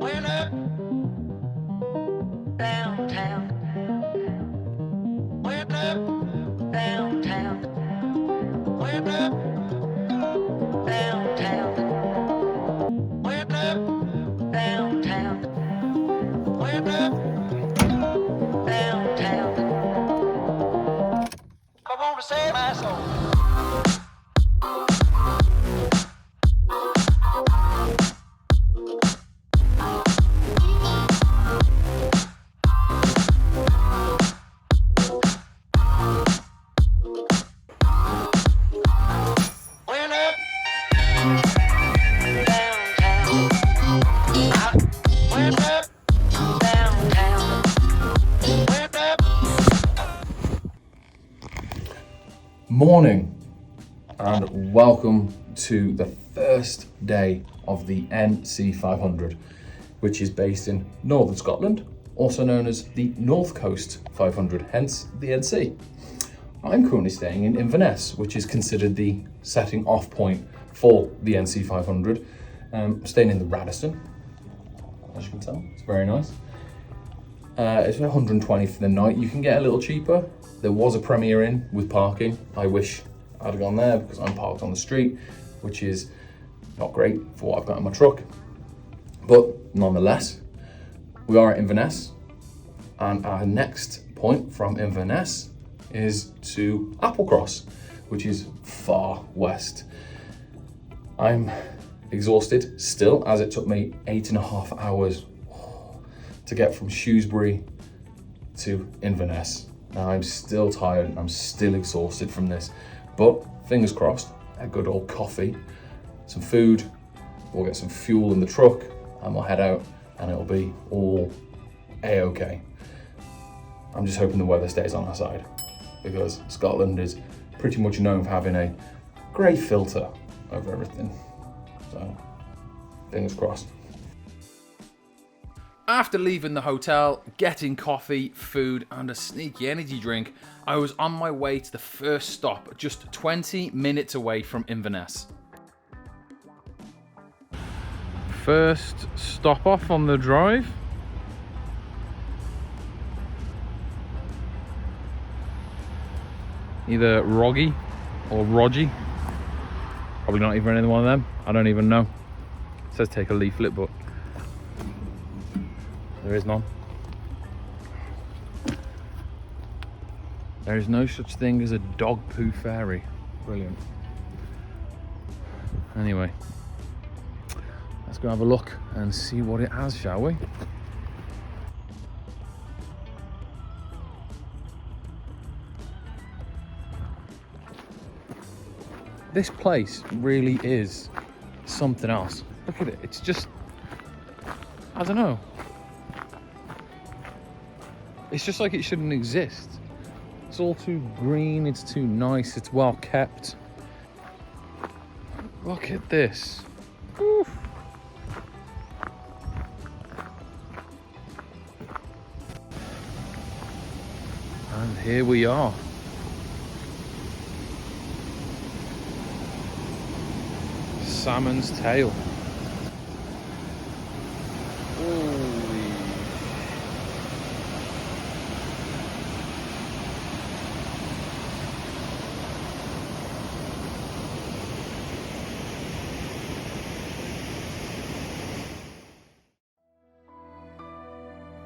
Went up downtown. Went up downtown. Went up downtown. Went up downtown. Went up downtown. I want to save my soul. Morning and welcome to the first day of the NC 500, which is based in Northern Scotland, also known as the North Coast 500, hence the NC. I'm currently staying in Inverness, which is considered the setting off point for the NC 500. I'm staying in the Radisson, as you can tell, it's very nice. It's 120 for the night. You can get a little cheaper. There was a Premier Inn with parking. I wish I'd have gone there because I'm parked on the street, which is not great for what I've got in my truck. But nonetheless, we are at Inverness, and our next point from Inverness is to Applecross, which is far west. I'm exhausted still, as it took me 8.5 hours to get from Shrewsbury to Inverness. Now I'm still tired and I'm still exhausted from this, but fingers crossed, a good old coffee, some food, we'll get some fuel in the truck and we'll head out and it'll be all a-okay. I'm just hoping the weather stays on our side because Scotland is pretty much known for having a great filter over everything. So fingers crossed. After leaving the hotel, getting coffee, food and a sneaky energy drink, I was on my way to the first stop, just 20 minutes away from Inverness. First stop off on the drive. Either Rogie or Rogie. Probably not even any one of them. I don't even know. It says take a leaflet, but there is none. There is no such thing as a dog poo ferry. Brilliant. Anyway, let's go have a look and see what it has, shall we? This place really is something else. Look at it, it's just, I don't know. It's just like it shouldn't exist. It's all too green, it's too nice, it's well kept. Look at this. Oof. And here we are. Salmon's tail.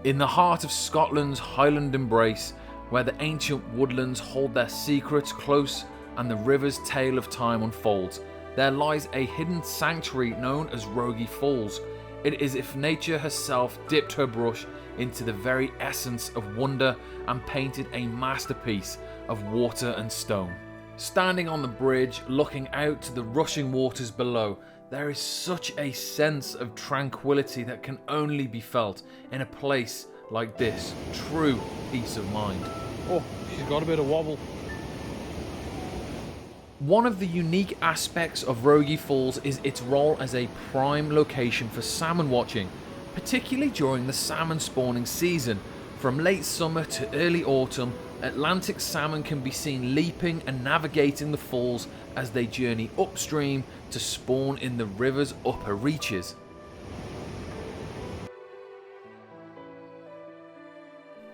In the heart of Scotland's Highland embrace, where the ancient woodlands hold their secrets close and the river's tale of time unfolds, there lies a hidden sanctuary known as Rogie Falls. It is as if nature herself dipped her brush into the very essence of wonder and painted a masterpiece of water and stone. Standing on the bridge, looking out to the rushing waters below, there is such a sense of tranquility that can only be felt in a place like this. True peace of mind. Oh, she's got a bit of wobble. One of the unique aspects of Rogie Falls is its role as a prime location for salmon watching, particularly during the salmon spawning season. From late summer to early autumn, Atlantic salmon can be seen leaping and navigating the falls as they journey upstream to spawn in the river's upper reaches.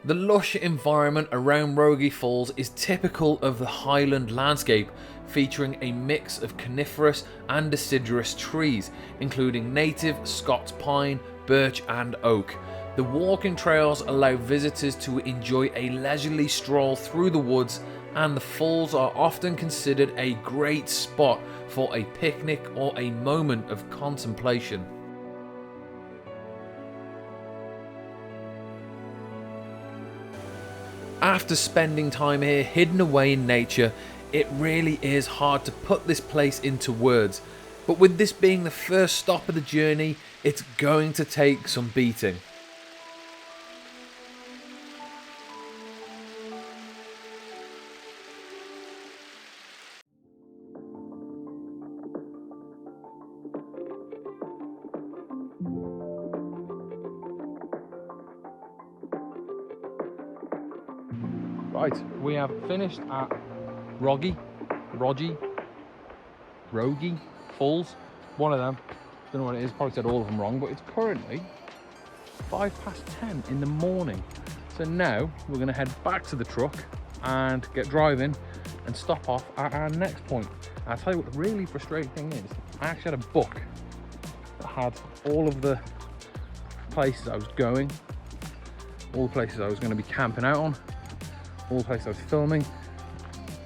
The lush environment around Rogie Falls is typical of the Highland landscape, featuring a mix of coniferous and deciduous trees, including native Scots pine, birch and oak. The walking trails allow visitors to enjoy a leisurely stroll through the woods, and the falls are often considered a great spot for a picnic or a moment of contemplation. After spending time here hidden away in nature, it really is hard to put this place into words, but with this being the first stop of the journey, it's going to take some beating. Right, we have finished at Rogie Falls, one of them. Don't know what it is, probably said all of them wrong, but it's currently 10:05 in the morning. So now we're going to head back to the truck and get driving and stop off at our next point. And I'll tell you what the really frustrating thing is, I actually had a book that had all of the places I was going, all the places I was going to be camping out on, all the places I was filming,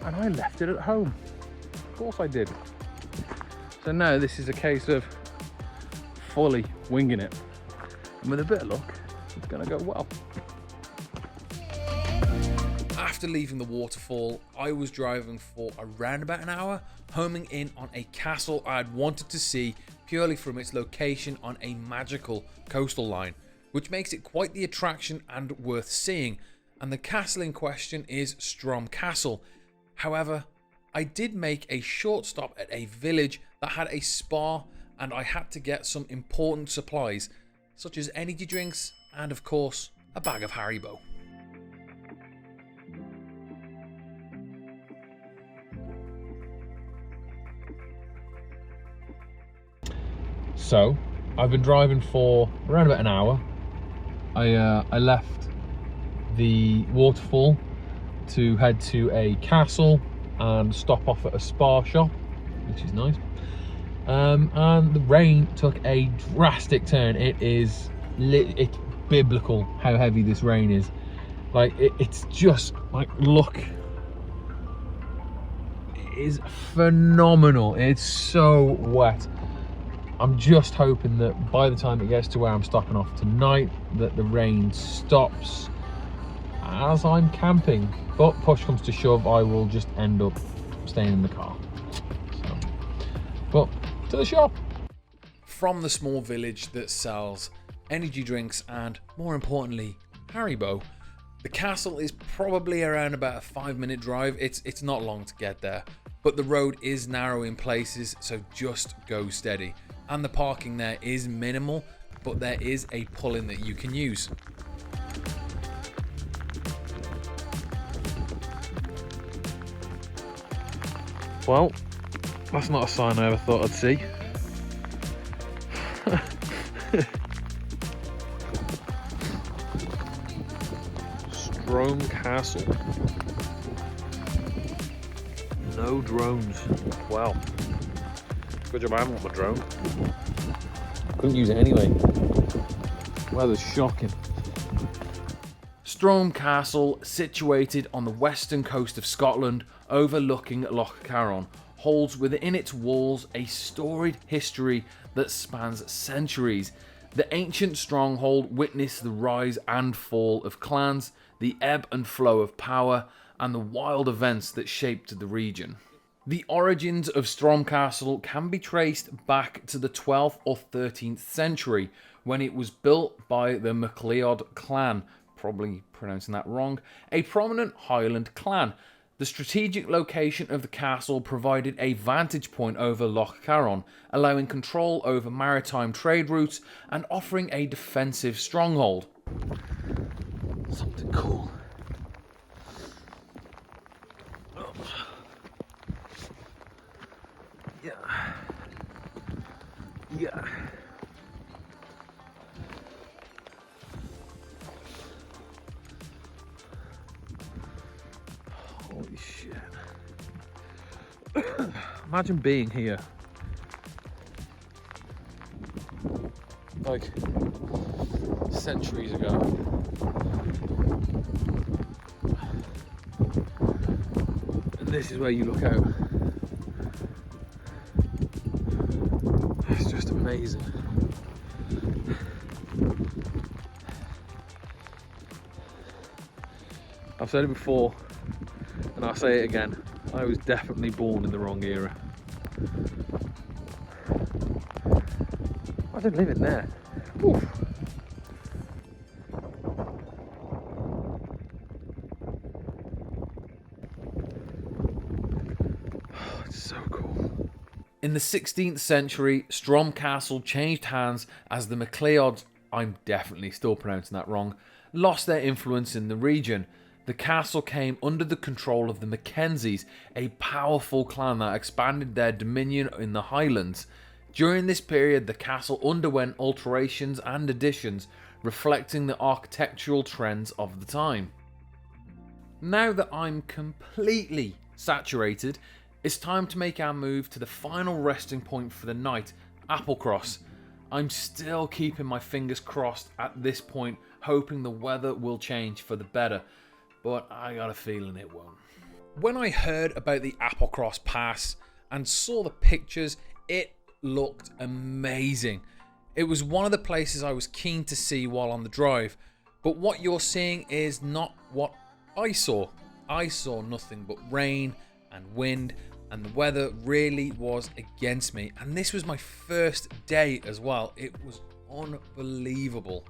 and I left it at home. Of course I did. So now this is a case of fully winging it, and with a bit of luck it's going to go well. After leaving the waterfall, I was driving for around about an hour, homing in on a castle I'd wanted to see purely from its location on a magical coastal line, which makes it quite the attraction and worth seeing. And the castle in question is Strom Castle. However, I did make a short stop at a village that had a spa, and I had to get some important supplies, such as energy drinks and of course a bag of Haribo. So, I've been driving for around about an hour. I left the waterfall to head to a castle and stop off at a spa shop, which is nice. And the rain took a drastic turn. It's biblical how heavy this rain is. Like it's just like, look, it is phenomenal. It's so wet. I'm just hoping that by the time it gets to where I'm stopping off tonight, that the rain stops as I'm camping. But push comes to shove, I will just end up staying in the car. So, but to the shop. From the small village that sells energy drinks and, more importantly, Haribo, the castle is probably around about a 5-minute drive. It's not long to get there, but the road is narrow in places, so just go steady. And the parking there is minimal, but there is a pull-in that you can use. Well, that's not a sign I ever thought I'd see. Strom Castle. No drones. Wow. Good job I haven't got my drone. Couldn't use it anyway. Weather's shocking. Strom Castle, situated on the western coast of Scotland, overlooking Loch Carron, holds within its walls a storied history that spans centuries. The ancient stronghold witnessed the rise and fall of clans, the ebb and flow of power, and the wild events that shaped the region. The origins of Strom Castle can be traced back to the 12th or 13th century, when it was built by the MacLeod clan, probably pronouncing that wrong, a prominent Highland clan. The strategic location of the castle provided a vantage point over Loch Carron, allowing control over maritime trade routes and offering a defensive stronghold. Something cool. Yeah. Imagine being here. Like centuries ago. And this is where you look out. It's just amazing. I've said it before, and I'll say it again. I was definitely born in the wrong era. I didn't live in there. Oof. Oh, it's so cool. In the 16th century, Strom Castle changed hands as the MacLeods, I'm definitely still pronouncing that wrong, lost their influence in the region. The castle came under the control of the Mackenzies, a powerful clan that expanded their dominion in the Highlands. During this period, the castle underwent alterations and additions, reflecting the architectural trends of the time. Now that I'm completely saturated, it's time to make our move to the final resting point for the night, Applecross. I'm still keeping my fingers crossed at this point, hoping the weather will change for the better, but I got a feeling it won't. When I heard about the Applecross Pass and saw the pictures, it looked amazing. It was one of the places I was keen to see while on the drive, but what you're seeing is not what I saw. I saw nothing but rain and wind, and the weather really was against me, and this was my first day as well. It was unbelievable.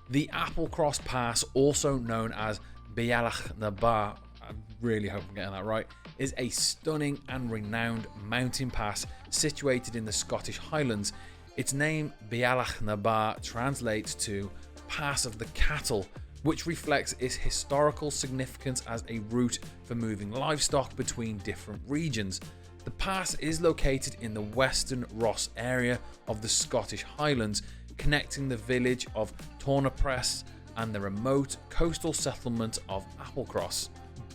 The Applecross Pass, also known as Bealach na Ba, I really hope I'm getting that right, is a stunning and renowned mountain pass situated in the Scottish Highlands. Its name, Bealach na Ba, translates to Pass of the Cattle, which reflects its historical significance as a route for moving livestock between different regions. The pass is located in the Western Ross area of the Scottish Highlands, connecting the village of Tornapress and the remote coastal settlement of Applecross.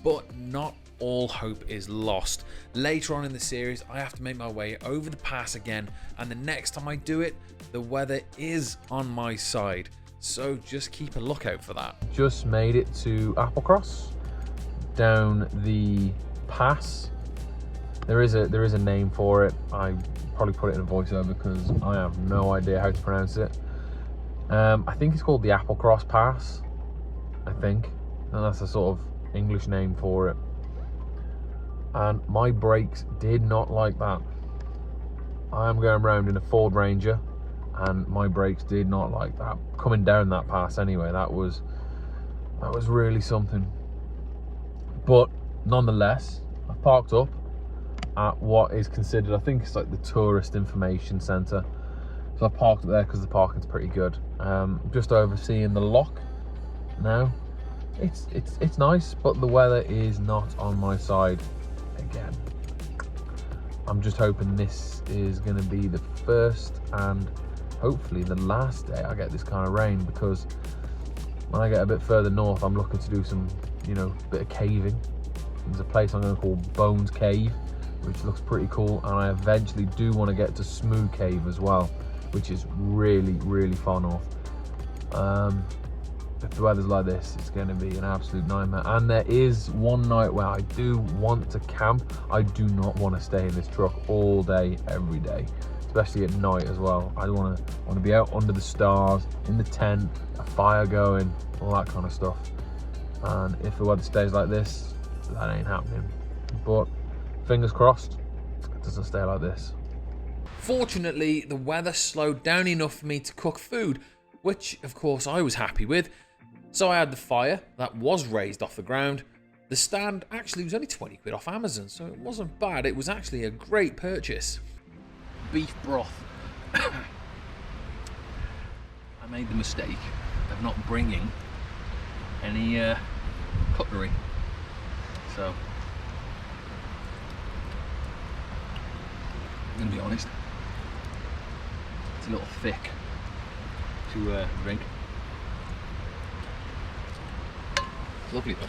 But not all hope is lost. Later on in the series, I have to make my way over the pass again, and the next time I do it, the weather is on my side. So just keep a lookout for that. Just made it to Applecross, down the pass. There is a name for it. I probably put it in a voiceover because I have no idea how to pronounce it. I think it's called the Applecross Pass, I think, and that's a sort of English name for it. And my brakes did not like that. I am going around in a Ford Ranger, and my brakes did not like that. Coming down that pass anyway, that was really something. But nonetheless, I parked up at what is considered, I think it's like the tourist information centre. So I parked up there because the parking's pretty good. Just overseeing the loch now. It's nice, but the weather is not on my side again. I'm just hoping this is going to be the first and hopefully the last day I get this kind of rain, because when I get a bit further north, I'm looking to do some, bit of caving. There's a place I'm going to call Bones Cave, which looks pretty cool, and I eventually do want to get to Smoo Cave as well, which is really, really far north. If the weather's like this, it's going to be an absolute nightmare. And there is one night where I do want to camp. I do not want to stay in this truck all day, every day, especially at night as well. I want to be out under the stars, in the tent, a fire going, all that kind of stuff. And if the weather stays like this, that ain't happening. But fingers crossed, it doesn't stay like this. Fortunately, the weather slowed down enough for me to cook food, which of course I was happy with. So I had the fire that was raised off the ground. The stand actually was only 20 quid off Amazon, so it wasn't bad. It was actually a great purchase. Beef broth. I made the mistake of not bringing any cutlery. So I'm going to be honest, it's a little thick to drink. It's lovely though.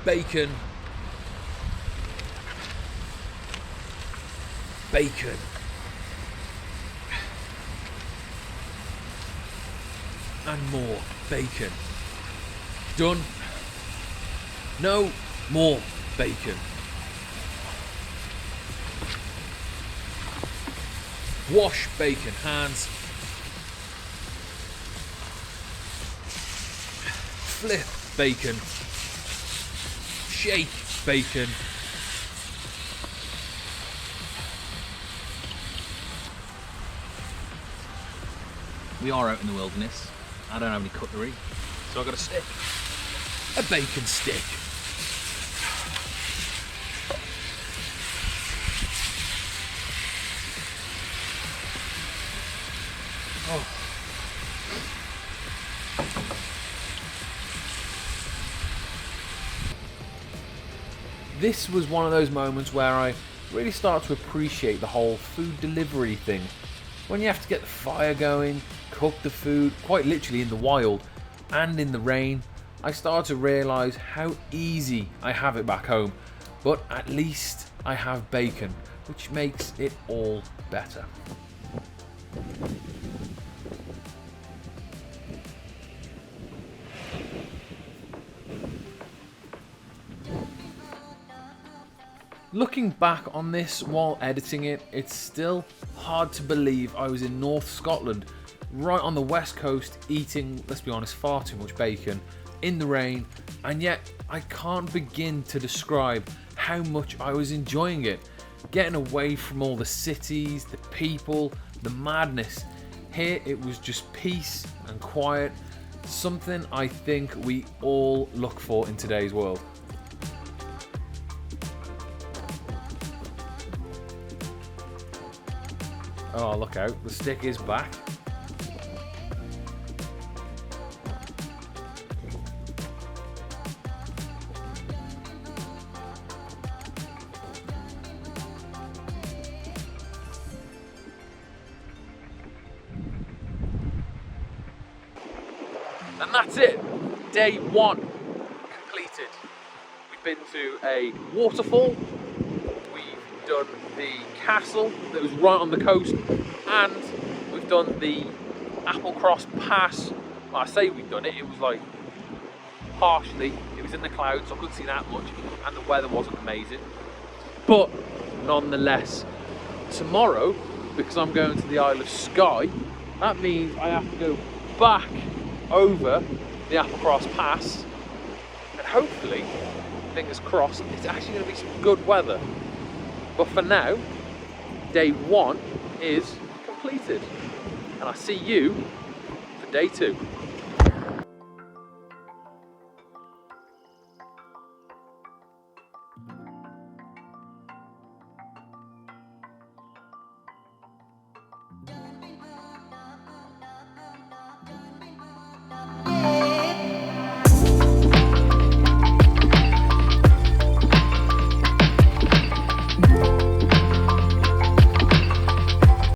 bacon, bacon, and more bacon. Done. No more bacon. Wash bacon hands. Flip bacon. Shake bacon. We are out in the wilderness. I don't have any cutlery, so I've got a stick. A bacon stick. Oh. This was one of those moments where I really start to appreciate the whole food delivery thing. When you have to get the fire going, cook the food, quite literally in the wild and in the rain, I start to realise how easy I have it back home. But at least I have bacon, which makes it all better. Looking back on this while editing it, it's still hard to believe I was in North Scotland, right on the west coast, eating, let's be honest, far too much bacon, in the rain, and yet I can't begin to describe how much I was enjoying it. Getting away from all the cities, the people, the madness. Here it was just peace and quiet, something I think we all look for in today's world. Oh, look out, the stick is back. And that's it, day one completed. We've been to a waterfall, we've done the castle that was right on the coast, and we've done the Applecross Pass. Well, I say we've done it, it was like partially, it was in the clouds, so I couldn't see that much, and the weather wasn't amazing. But nonetheless, tomorrow, because I'm going to the Isle of Skye, that means I have to go back over the Applecross Pass, and hopefully, fingers crossed, it's actually going to be some good weather. But for now, day one is completed, and I'll see you for day two.